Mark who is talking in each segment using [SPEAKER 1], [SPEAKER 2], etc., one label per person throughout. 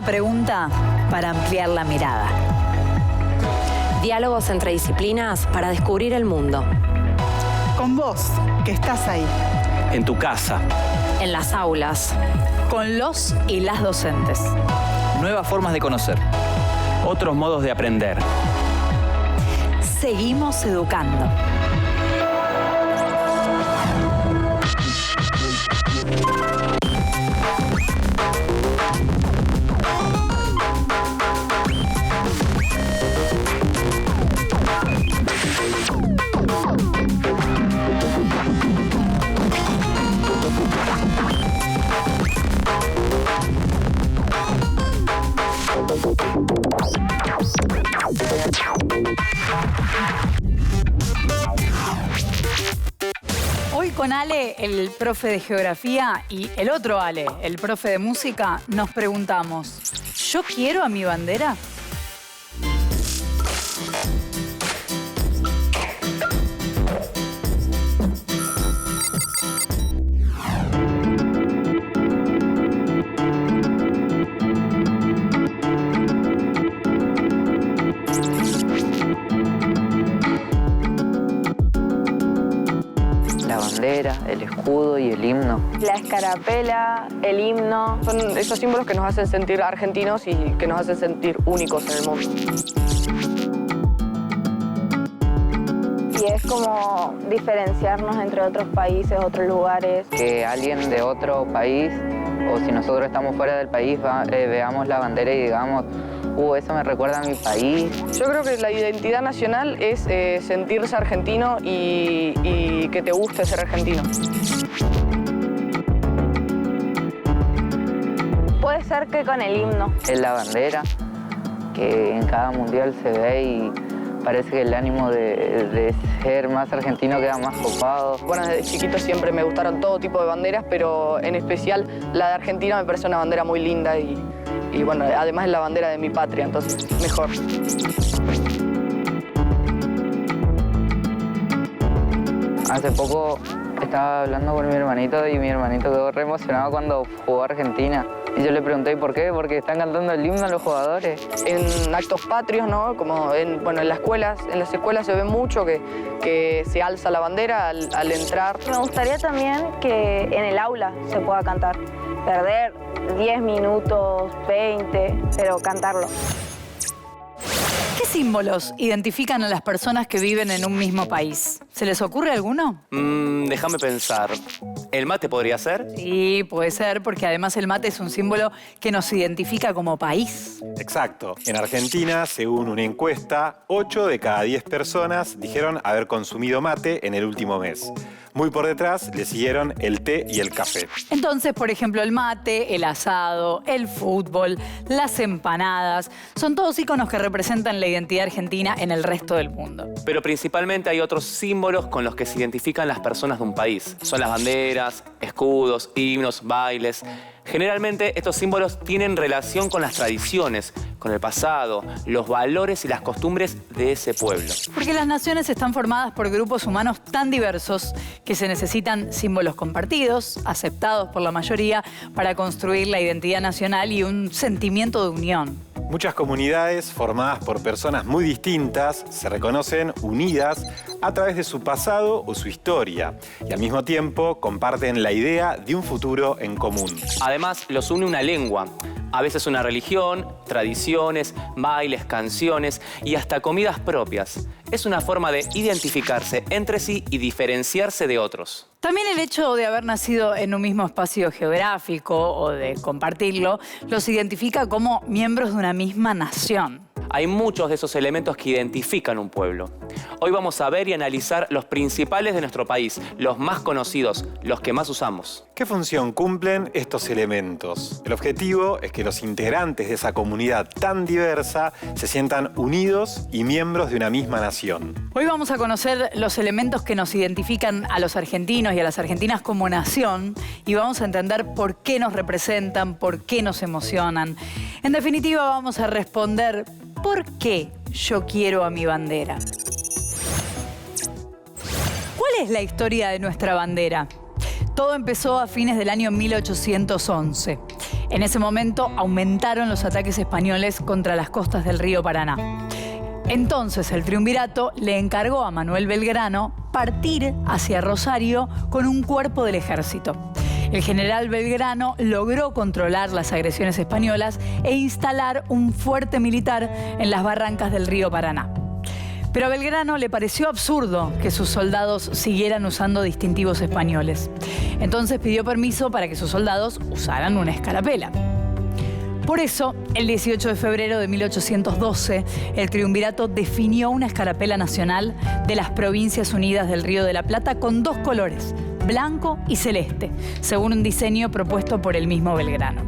[SPEAKER 1] Una pregunta para ampliar la mirada.
[SPEAKER 2] Diálogos entre disciplinas para descubrir el mundo.
[SPEAKER 3] Con vos, que estás ahí.
[SPEAKER 4] En tu casa.
[SPEAKER 2] En las aulas.
[SPEAKER 1] Con los y las docentes.
[SPEAKER 4] Nuevas formas de conocer. Otros modos de aprender.
[SPEAKER 1] Seguimos educando. Hoy con Ale, el profe de geografía, y el otro Ale, el profe de música, nos preguntamos, ¿yo quiero a mi bandera?
[SPEAKER 5] El escudo y el himno.
[SPEAKER 6] La escarapela, el himno.
[SPEAKER 7] Son esos símbolos que nos hacen sentir argentinos y que nos hacen sentir únicos en el mundo.
[SPEAKER 6] Y es como diferenciarnos entre otros países, otros lugares.
[SPEAKER 5] Que alguien de otro país, o si nosotros estamos fuera del país, veamos la bandera y digamos, eso me recuerda a mi país.
[SPEAKER 7] Yo creo que la identidad nacional es sentirse argentino y que te guste ser argentino.
[SPEAKER 6] Puede ser que con el himno.
[SPEAKER 5] Es la bandera, que en cada mundial se ve y parece que el ánimo de ser más argentino queda más copado.
[SPEAKER 7] Bueno, desde chiquito siempre me gustaron todo tipo de banderas, pero en especial la de Argentina me parece una bandera muy linda y bueno, además es la bandera de mi patria, entonces mejor.
[SPEAKER 5] Hace poco estaba hablando con mi hermanito y mi hermanito quedó re emocionado cuando jugó Argentina. Y yo le pregunté, ¿por qué? Porque están cantando el himno los jugadores.
[SPEAKER 7] En actos patrios, ¿no? Como en las escuelas se ve mucho que se alza la bandera al entrar.
[SPEAKER 6] Me gustaría también que en el aula se pueda cantar. Perder 10 minutos, 20, pero cantarlo.
[SPEAKER 1] ¿Qué símbolos identifican a las personas que viven en un mismo país? ¿Se les ocurre alguno?
[SPEAKER 4] Déjame pensar. ¿El mate podría ser?
[SPEAKER 1] Sí, puede ser, porque además el mate es un símbolo que nos identifica como país.
[SPEAKER 8] Exacto. En Argentina, según una encuesta, 8 de cada 10 personas dijeron haber consumido mate en el último mes. Muy por detrás le siguieron el té y el café.
[SPEAKER 1] Entonces, por ejemplo, el mate, el asado, el fútbol, las empanadas, son todos íconos que representan la identidad argentina en el resto del mundo.
[SPEAKER 4] Pero principalmente hay otros símbolos con los que se identifican las personas de un país. Son las banderas, escudos, himnos, bailes. Generalmente estos símbolos tienen relación con las tradiciones, con el pasado, los valores y las costumbres de ese pueblo.
[SPEAKER 1] Porque las naciones están formadas por grupos humanos tan diversos que se necesitan símbolos compartidos, aceptados por la mayoría, para construir la identidad nacional y un sentimiento de unión.
[SPEAKER 8] Muchas comunidades formadas por personas muy distintas se reconocen unidas a través de su pasado o su historia y al mismo tiempo comparten la idea de un futuro en común.
[SPEAKER 4] Además, los une una lengua, a veces una religión, tradiciones, bailes, canciones y hasta comidas propias. Es una forma de identificarse entre sí y diferenciarse de otros.
[SPEAKER 1] También el hecho de haber nacido en un mismo espacio geográfico o de compartirlo los identifica como miembros de una misma nación.
[SPEAKER 4] Hay muchos de esos elementos que identifican un pueblo. Hoy vamos a ver y analizar los principales de nuestro país, los más conocidos, los que más usamos.
[SPEAKER 8] ¿Qué función cumplen estos elementos? El objetivo es que los integrantes de esa comunidad tan diversa se sientan unidos y miembros de una misma nación.
[SPEAKER 1] Hoy vamos a conocer los elementos que nos identifican a los argentinos y a las argentinas como nación y vamos a entender por qué nos representan, por qué nos emocionan. En definitiva, vamos a responder ¿por qué yo quiero a mi bandera? ¿Cuál es la historia de nuestra bandera? Todo empezó a fines del año 1811. En ese momento aumentaron los ataques españoles contra las costas del río Paraná. Entonces el triunvirato le encargó a Manuel Belgrano partir hacia Rosario con un cuerpo del ejército. El general Belgrano logró controlar las agresiones españolas e instalar un fuerte militar en las barrancas del río Paraná. Pero a Belgrano le pareció absurdo que sus soldados siguieran usando distintivos españoles. Entonces pidió permiso para que sus soldados usaran una escarapela. Por eso, el 18 de febrero de 1812, el triunvirato definió una escarapela nacional de las Provincias Unidas del Río de la Plata con 2 colores, blanco y celeste, según un diseño propuesto por el mismo Belgrano.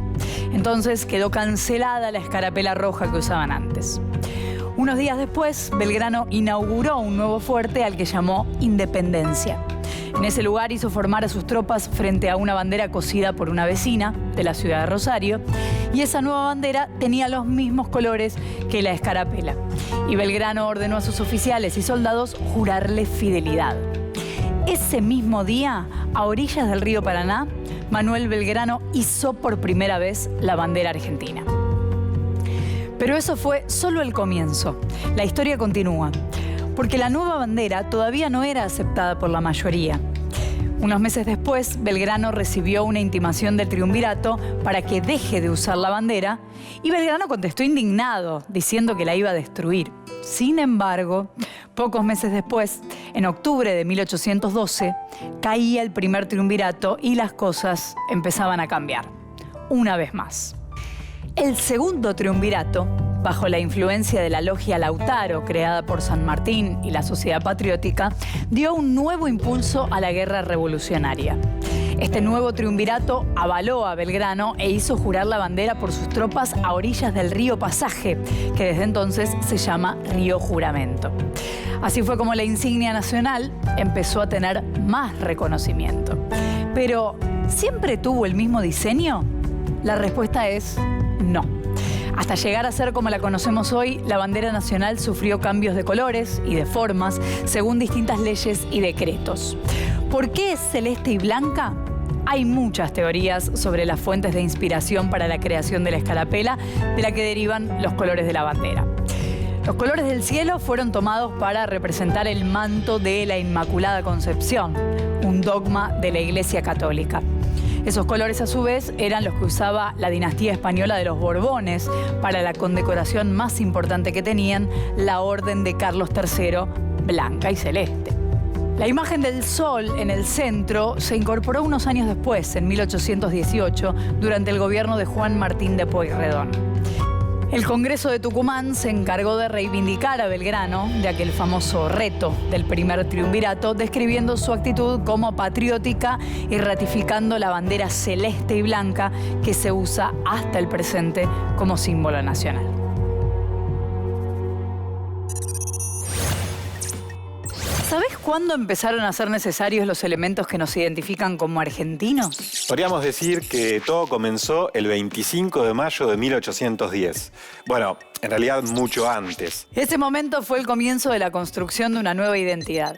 [SPEAKER 1] Entonces quedó cancelada la escarapela roja que usaban antes. Unos días después, Belgrano inauguró un nuevo fuerte al que llamó Independencia. En ese lugar hizo formar a sus tropas frente a una bandera cosida por una vecina de la ciudad de Rosario, y esa nueva bandera tenía los mismos colores que la escarapela. Y Belgrano ordenó a sus oficiales y soldados jurarle fidelidad. Ese mismo día, a orillas del río Paraná, Manuel Belgrano izó por primera vez la bandera argentina. Pero eso fue solo el comienzo. La historia continúa, porque la nueva bandera todavía no era aceptada por la mayoría. Unos meses después, Belgrano recibió una intimación del triunvirato para que deje de usar la bandera, y Belgrano contestó indignado, diciendo que la iba a destruir. Sin embargo, pocos meses después, en octubre de 1812, caía el primer triunvirato y las cosas empezaban a cambiar, una vez más. El segundo triunvirato, bajo la influencia de la Logia Lautaro, creada por San Martín y la Sociedad Patriótica, dio un nuevo impulso a la guerra revolucionaria. Este nuevo triunvirato avaló a Belgrano e hizo jurar la bandera por sus tropas a orillas del río Pasaje, que desde entonces se llama Río Juramento. Así fue como la insignia nacional empezó a tener más reconocimiento. Pero, ¿siempre tuvo el mismo diseño? La respuesta es no. Hasta llegar a ser como la conocemos hoy, la bandera nacional sufrió cambios de colores y de formas según distintas leyes y decretos. ¿Por qué es celeste y blanca? Hay muchas teorías sobre las fuentes de inspiración para la creación de la escarapela, de la que derivan los colores de la bandera. Los colores del cielo fueron tomados para representar el manto de la Inmaculada Concepción, un dogma de la Iglesia Católica. Esos colores, a su vez, eran los que usaba la dinastía española de los Borbones para la condecoración más importante que tenían, la Orden de Carlos III, blanca y celeste. La imagen del sol en el centro se incorporó unos años después, en 1818, durante el gobierno de Juan Martín de Pueyrredón. El Congreso de Tucumán se encargó de reivindicar a Belgrano de aquel famoso reto del primer triunvirato, describiendo su actitud como patriótica y ratificando la bandera celeste y blanca que se usa hasta el presente como símbolo nacional. ¿Sabés cuándo empezaron a ser necesarios los elementos que nos identifican como argentinos?
[SPEAKER 8] Podríamos decir que todo comenzó el 25 de mayo de 1810. Bueno, en realidad mucho antes.
[SPEAKER 1] Ese momento fue el comienzo de la construcción de una nueva identidad.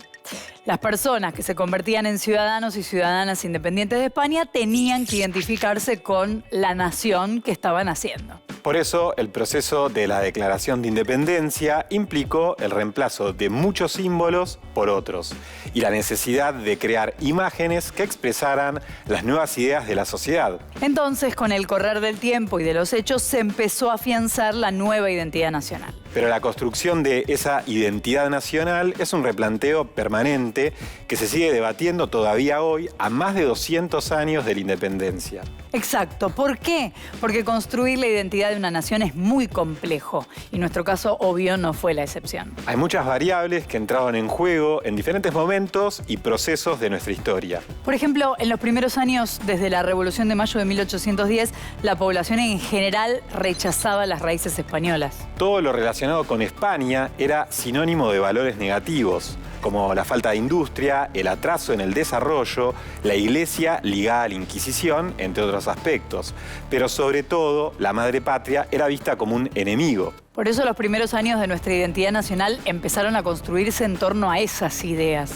[SPEAKER 1] Las personas que se convertían en ciudadanos y ciudadanas independientes de España tenían que identificarse con la nación que estaban haciendo.
[SPEAKER 8] Por eso, el proceso de la Declaración de Independencia implicó el reemplazo de muchos símbolos por otros y la necesidad de crear imágenes que expresaran las nuevas ideas de la sociedad.
[SPEAKER 1] Entonces, con el correr del tiempo y de los hechos, se empezó a afianzar la nueva identidad nacional.
[SPEAKER 8] Pero la construcción de esa identidad nacional es un replanteo permanente que se sigue debatiendo todavía hoy, a más de 200 años de la independencia.
[SPEAKER 1] Exacto. ¿Por qué? Porque construir la identidad de una nación es muy complejo y nuestro caso, obvio, no fue la excepción.
[SPEAKER 8] Hay muchas variables que entraron en juego en diferentes momentos y procesos de nuestra historia.
[SPEAKER 1] Por ejemplo, en los primeros años, desde la Revolución de Mayo de 1810, la población en general rechazaba las raíces españolas.
[SPEAKER 8] Todo lo relacionado con España era sinónimo de valores negativos, como la falta de industria, el atraso en el desarrollo, la iglesia ligada a la Inquisición, entre otros aspectos. Pero sobre todo, la madre patria era vista como un enemigo.
[SPEAKER 1] Por eso los primeros años de nuestra identidad nacional empezaron a construirse en torno a esas ideas.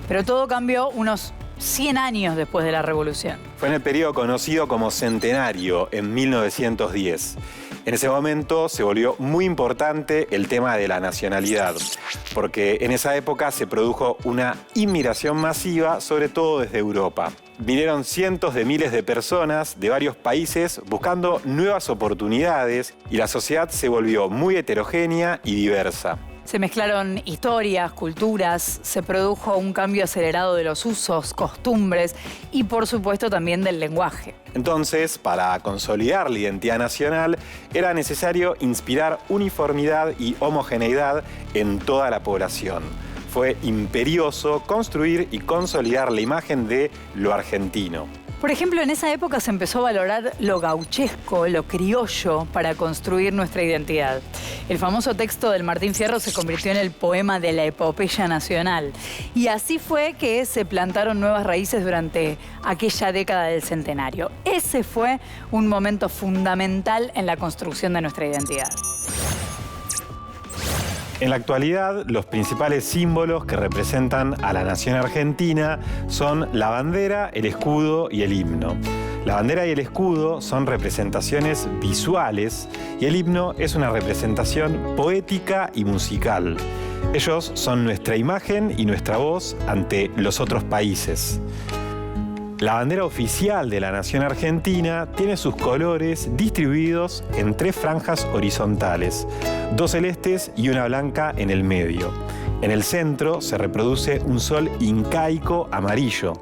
[SPEAKER 1] Pero todo cambió unos 100 años después de la Revolución.
[SPEAKER 8] Fue en el periodo conocido como Centenario, en 1910. En ese momento se volvió muy importante el tema de la nacionalidad, porque en esa época se produjo una inmigración masiva, sobre todo desde Europa. Vinieron cientos de miles de personas de varios países buscando nuevas oportunidades y la sociedad se volvió muy heterogénea y diversa.
[SPEAKER 1] Se mezclaron historias, culturas, se produjo un cambio acelerado de los usos, costumbres y por supuesto también del lenguaje.
[SPEAKER 8] Entonces, para consolidar la identidad nacional, era necesario inspirar uniformidad y homogeneidad en toda la población. Fue imperioso construir y consolidar la imagen de lo argentino.
[SPEAKER 1] Por ejemplo, en esa época se empezó a valorar lo gauchesco, lo criollo, para construir nuestra identidad. El famoso texto del Martín Fierro se convirtió en el poema de la epopeya nacional. Y así fue que se plantaron nuevas raíces durante aquella década del centenario. Ese fue un momento fundamental en la construcción de nuestra identidad.
[SPEAKER 8] En la actualidad, los principales símbolos que representan a la nación argentina son la bandera, el escudo y el himno. La bandera y el escudo son representaciones visuales y el himno es una representación poética y musical. Ellos son nuestra imagen y nuestra voz ante los otros países. La bandera oficial de la nación argentina tiene sus colores distribuidos en 3 franjas horizontales, 2 celestes y una blanca en el medio. En el centro se reproduce un sol incaico amarillo.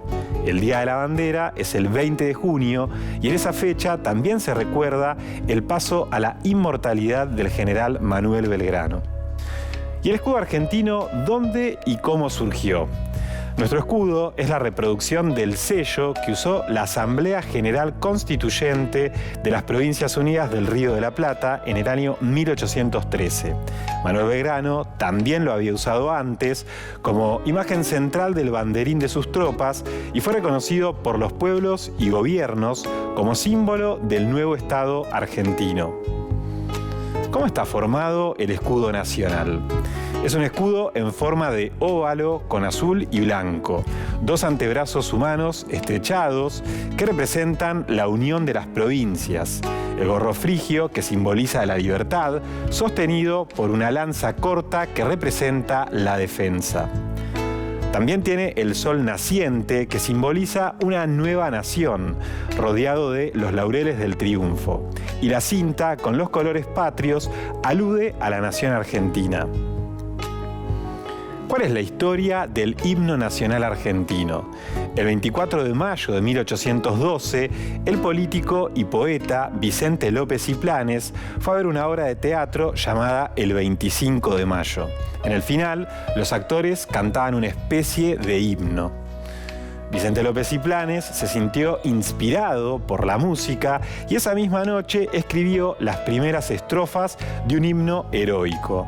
[SPEAKER 8] El Día de la Bandera es el 20 de junio y en esa fecha también se recuerda el paso a la inmortalidad del general Manuel Belgrano. ¿Y el escudo argentino dónde y cómo surgió? Nuestro escudo es la reproducción del sello que usó la Asamblea General Constituyente de las Provincias Unidas del Río de la Plata en el año 1813. Manuel Belgrano también lo había usado antes como imagen central del banderín de sus tropas y fue reconocido por los pueblos y gobiernos como símbolo del nuevo Estado argentino. ¿Cómo está formado el escudo nacional? Es un escudo en forma de óvalo con azul y blanco, 2 antebrazos humanos estrechados que representan la unión de las provincias, el gorro frigio que simboliza la libertad, sostenido por una lanza corta que representa la defensa. También tiene el sol naciente que simboliza una nueva nación, rodeado de los laureles del triunfo. Y la cinta con los colores patrios alude a la nación argentina. ¿Cuál es la historia del himno nacional argentino? El 24 de mayo de 1812, el político y poeta Vicente López y Planes fue a ver una obra de teatro llamada El 25 de mayo. En el final, los actores cantaban una especie de himno. Vicente López y Planes se sintió inspirado por la música y esa misma noche escribió las primeras estrofas de un himno heroico.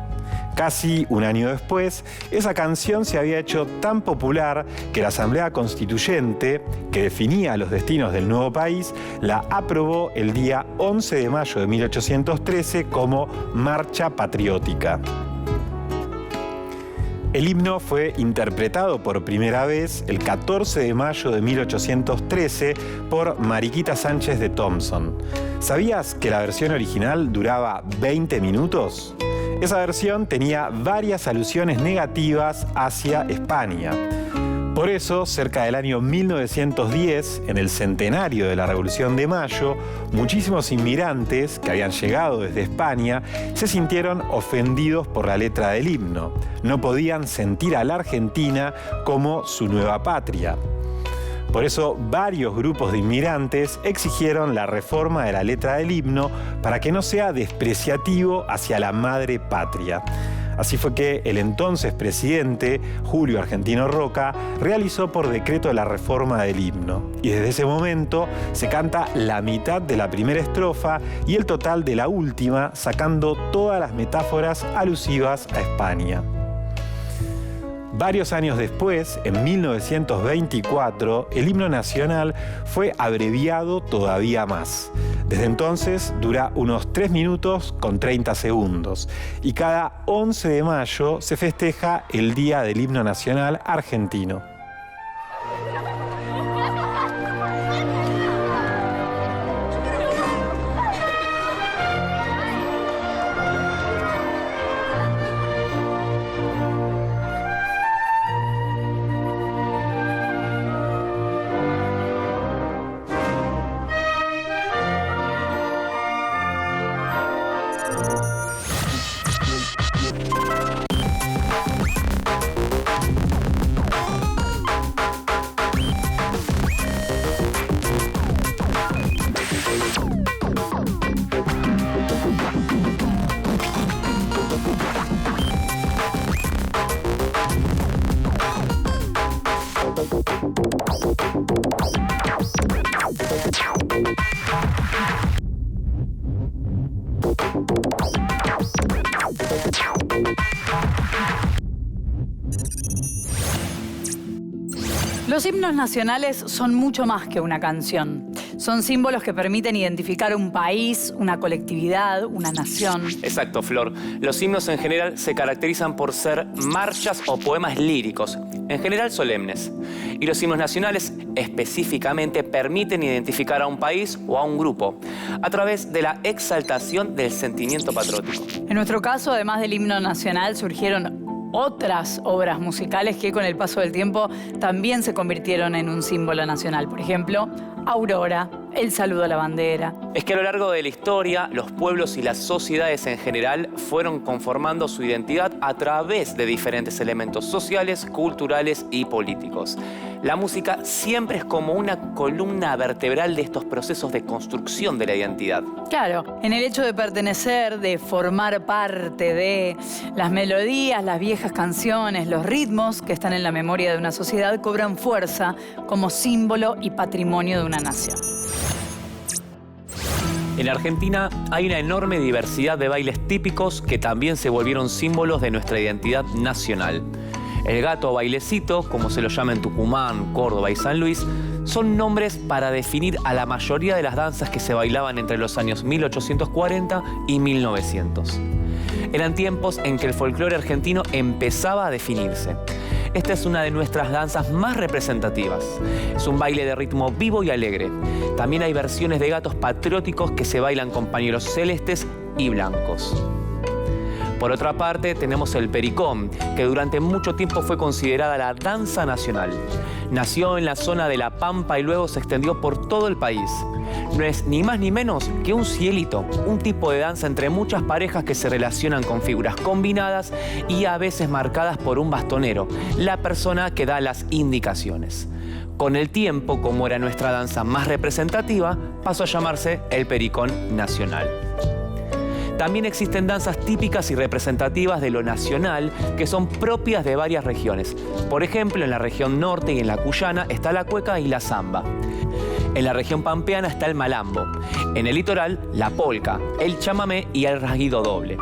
[SPEAKER 8] Casi un año después, esa canción se había hecho tan popular que la Asamblea Constituyente, que definía los destinos del nuevo país, la aprobó el día 11 de mayo de 1813 como Marcha Patriótica. El himno fue interpretado por primera vez el 14 de mayo de 1813 por Mariquita Sánchez de Thompson. ¿Sabías que la versión original duraba 20 minutos? Esa versión tenía varias alusiones negativas hacia España. Por eso, cerca del año 1910, en el centenario de la Revolución de Mayo, muchísimos inmigrantes que habían llegado desde España se sintieron ofendidos por la letra del himno. No podían sentir a la Argentina como su nueva patria. Por eso, varios grupos de inmigrantes exigieron la reforma de la letra del himno para que no sea despreciativo hacia la madre patria. Así fue que el entonces presidente, Julio Argentino Roca, realizó por decreto la reforma del himno. Y desde ese momento se canta la mitad de la primera estrofa y el total de la última, sacando todas las metáforas alusivas a España. Varios años después, en 1924, el himno nacional fue abreviado todavía más. Desde entonces dura unos 3 minutos con 30 segundos y cada 11 de mayo se festeja el Día del Himno Nacional Argentino.
[SPEAKER 1] Los himnos nacionales son mucho más que una canción. Son símbolos que permiten identificar un país, una colectividad, una nación.
[SPEAKER 4] Exacto, Flor. Los himnos en general se caracterizan por ser marchas o poemas líricos, en general solemnes. Y los himnos nacionales específicamente permiten identificar a un país o a un grupo a través de la exaltación del sentimiento patriótico.
[SPEAKER 1] En nuestro caso, además del himno nacional, surgieron otras obras musicales que con el paso del tiempo también se convirtieron en un símbolo nacional. Por ejemplo, Aurora, El saludo a la bandera.
[SPEAKER 4] Es que a lo largo de la historia, los pueblos y las sociedades en general fueron conformando su identidad a través de diferentes elementos sociales, culturales y políticos. La música siempre es como una columna vertebral de estos procesos de construcción de la identidad.
[SPEAKER 1] Claro, en el hecho de pertenecer, de formar parte de las melodías, las viejas canciones, los ritmos que están en la memoria de una sociedad cobran fuerza como símbolo y patrimonio de una nación.
[SPEAKER 4] En Argentina hay una enorme diversidad de bailes típicos que también se volvieron símbolos de nuestra identidad nacional. El gato o bailecito, como se lo llama en Tucumán, Córdoba y San Luis, son nombres para definir a la mayoría de las danzas que se bailaban entre los años 1840 y 1900. Eran tiempos en que el folclore argentino empezaba a definirse. Esta es una de nuestras danzas más representativas. Es un baile de ritmo vivo y alegre. También hay versiones de gatos patrióticos que se bailan con pañuelos celestes y blancos. Por otra parte, tenemos el pericón, que durante mucho tiempo fue considerada la danza nacional. Nació en la zona de La Pampa y luego se extendió por todo el país. No es ni más ni menos que un cielito, un tipo de danza entre muchas parejas que se relacionan con figuras combinadas y a veces marcadas por un bastonero, la persona que da las indicaciones. Con el tiempo, como era nuestra danza más representativa, pasó a llamarse el pericón nacional. También existen danzas típicas y representativas de lo nacional que son propias de varias regiones. Por ejemplo, en la región norte y en la cuyana está la cueca y la zamba. En la región pampeana está el malambo. En el litoral, la polca, el chamamé y el rasguido doble.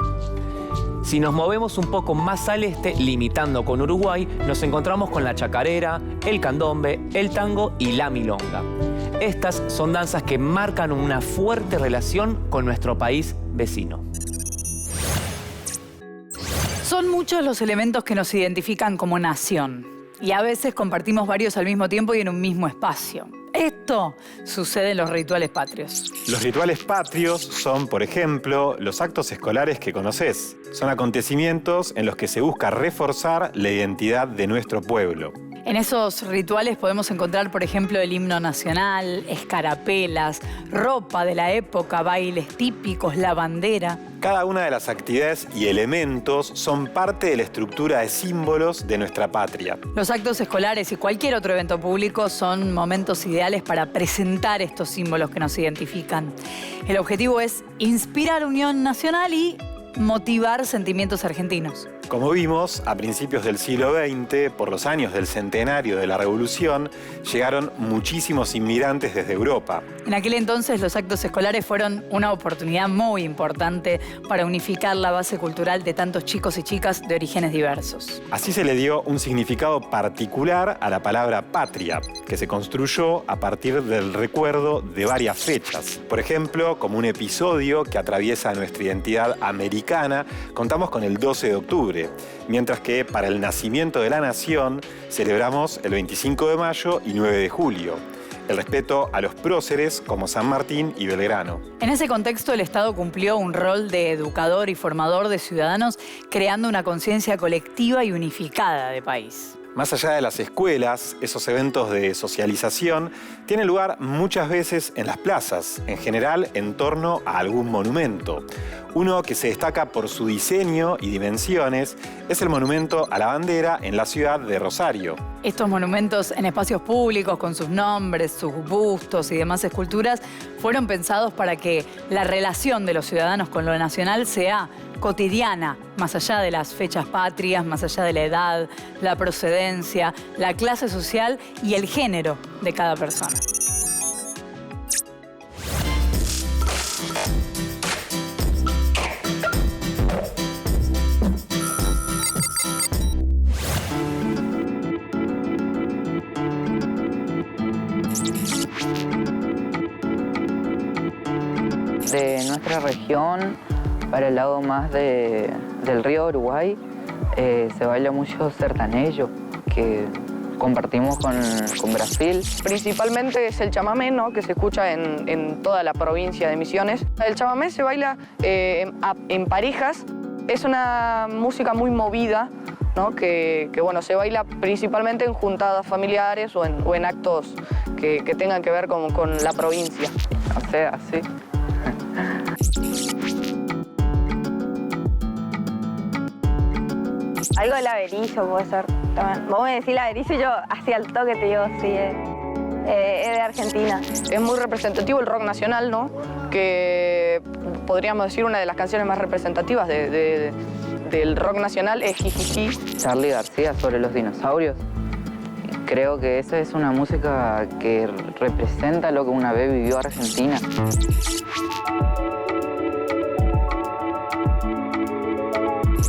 [SPEAKER 4] Si nos movemos un poco más al este, limitando con Uruguay, nos encontramos con la chacarera, el candombe, el tango y la milonga. Estas son danzas que marcan una fuerte relación con nuestro país vecino.
[SPEAKER 1] Son muchos los elementos que nos identifican como nación y a veces compartimos varios al mismo tiempo y en un mismo espacio. Esto sucede en los rituales patrios.
[SPEAKER 8] Los rituales patrios son, por ejemplo, los actos escolares que conoces. Son acontecimientos en los que se busca reforzar la identidad de nuestro pueblo.
[SPEAKER 1] En esos rituales podemos encontrar, por ejemplo, el himno nacional, escarapelas, ropa de la época, bailes típicos, la bandera.
[SPEAKER 8] Cada una de las actividades y elementos son parte de la estructura de símbolos de nuestra patria.
[SPEAKER 1] Los actos escolares y cualquier otro evento público son momentos ideales para presentar estos símbolos que nos identifican. El objetivo es inspirar unión nacional y motivar sentimientos argentinos.
[SPEAKER 8] Como vimos, a principios del siglo XX, por los años del centenario de la Revolución, llegaron muchísimos inmigrantes desde Europa.
[SPEAKER 1] En aquel entonces los actos escolares fueron una oportunidad muy importante para unificar la base cultural de tantos chicos y chicas de orígenes diversos.
[SPEAKER 8] Así se le dio un significado particular a la palabra patria, que se construyó a partir del recuerdo de varias fechas. Por ejemplo, como un episodio que atraviesa nuestra identidad americana, contamos con el 12 de octubre. Mientras que para el nacimiento de la nación celebramos el 25 de mayo y 9 de julio. El respeto a los próceres como San Martín y Belgrano.
[SPEAKER 1] En ese contexto, el Estado cumplió un rol de educador y formador de ciudadanos, creando una conciencia colectiva y unificada de país.
[SPEAKER 8] Más allá de las escuelas, esos eventos de socialización tienen lugar muchas veces en las plazas, en general en torno a algún monumento. Uno que se destaca por su diseño y dimensiones es el monumento a la bandera en la ciudad de Rosario.
[SPEAKER 1] Estos monumentos en espacios públicos con sus nombres, sus bustos y demás esculturas fueron pensados para que la relación de los ciudadanos con lo nacional sea cotidiana, más allá de las fechas patrias, más allá de la edad, la procedencia, la clase social y el género de cada persona.
[SPEAKER 5] nuestra región, para el lado más del río Uruguay, se baila mucho sertanejo, que compartimos con Brasil.
[SPEAKER 7] Principalmente es el chamamé, ¿no? Que se escucha en toda la provincia de Misiones. El chamamé se baila en parejas. Es una música muy movida, ¿no? Que bueno, se baila principalmente en juntadas familiares o en actos que tengan que ver con la provincia.
[SPEAKER 5] O sea, así.
[SPEAKER 6] Algo de laberizo puede ser también. Vos me decís laberizo y yo así al toque te digo, sí, es de Argentina.
[SPEAKER 7] Es muy representativo el rock nacional, ¿no? Que podríamos decir una de las canciones más representativas del rock nacional es Jijiji.
[SPEAKER 5] Charly García, sobre los dinosaurios. Creo que esa es una música que representa lo que una vez vivió Argentina.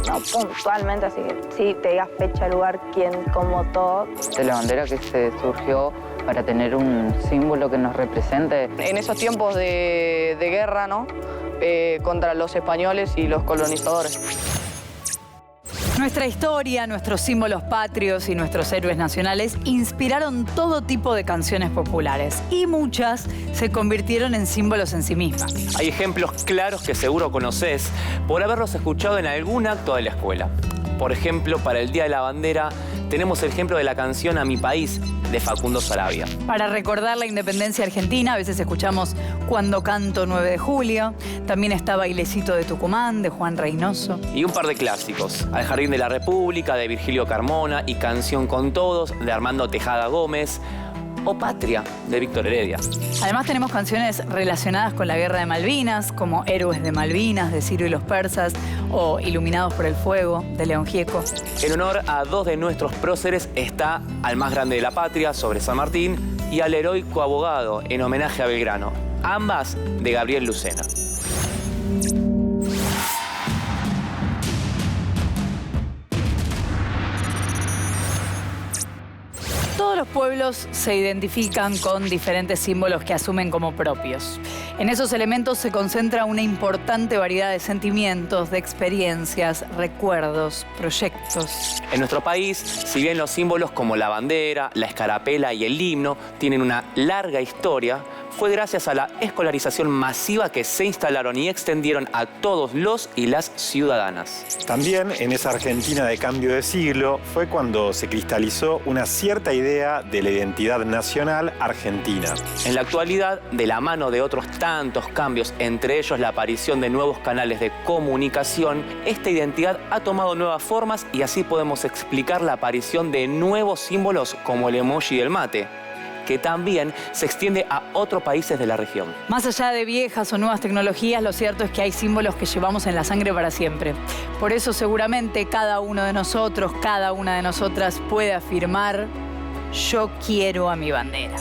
[SPEAKER 6] No puntualmente, así que sí, te digas fecha, lugar, quién, cómo, todo.
[SPEAKER 5] De la bandera que se surgió para tener un símbolo que nos represente.
[SPEAKER 7] En esos tiempos de guerra, ¿no? Contra los españoles y los colonizadores.
[SPEAKER 1] Nuestra historia, nuestros símbolos patrios y nuestros héroes nacionales inspiraron todo tipo de canciones populares y muchas se convirtieron en símbolos en sí mismas.
[SPEAKER 4] Hay ejemplos claros que seguro conocés por haberlos escuchado en algún acto de la escuela. Por ejemplo, para el Día de la Bandera tenemos el ejemplo de la canción A mi país de Facundo Sarabia.
[SPEAKER 1] Para recordar la independencia argentina, a veces escuchamos Cuando canto 9 de julio. También está Bailecito de Tucumán, de Juan Reynoso.
[SPEAKER 4] Y un par de clásicos. Al Jardín de la República, de Virgilio Carmona, y Canción con Todos, de Armando Tejada Gómez. O Patria, de Víctor Heredia.
[SPEAKER 1] Además tenemos canciones relacionadas con la Guerra de Malvinas, como Héroes de Malvinas, de Ciro y los Persas, o Iluminados por el Fuego, de León Gieco.
[SPEAKER 4] En honor a dos de nuestros próceres está Al más grande de la patria, sobre San Martín, y Al heroico abogado, en homenaje a Belgrano. Ambas de Gabriel Lucena.
[SPEAKER 1] Todos los pueblos se identifican con diferentes símbolos que asumen como propios. En esos elementos se concentra una importante variedad de sentimientos, de experiencias, recuerdos, proyectos.
[SPEAKER 4] En nuestro país, si bien los símbolos como la bandera, la escarapela y el himno tienen una larga historia, fue gracias a la escolarización masiva que se instalaron y extendieron a todos los y las ciudadanas.
[SPEAKER 8] También en esa Argentina de cambio de siglo fue cuando se cristalizó una cierta idea de la identidad nacional argentina.
[SPEAKER 4] En la actualidad, de la mano de otros tantos cambios, entre ellos la aparición de nuevos canales de comunicación, esta identidad ha tomado nuevas formas y así podemos explicar la aparición de nuevos símbolos como el emoji del mate, que también se extiende a otros países de la región.
[SPEAKER 1] Más allá de viejas o nuevas tecnologías, lo cierto es que hay símbolos que llevamos en la sangre para siempre. Por eso seguramente cada uno de nosotros, cada una de nosotras puede afirmar: yo quiero a mi bandera.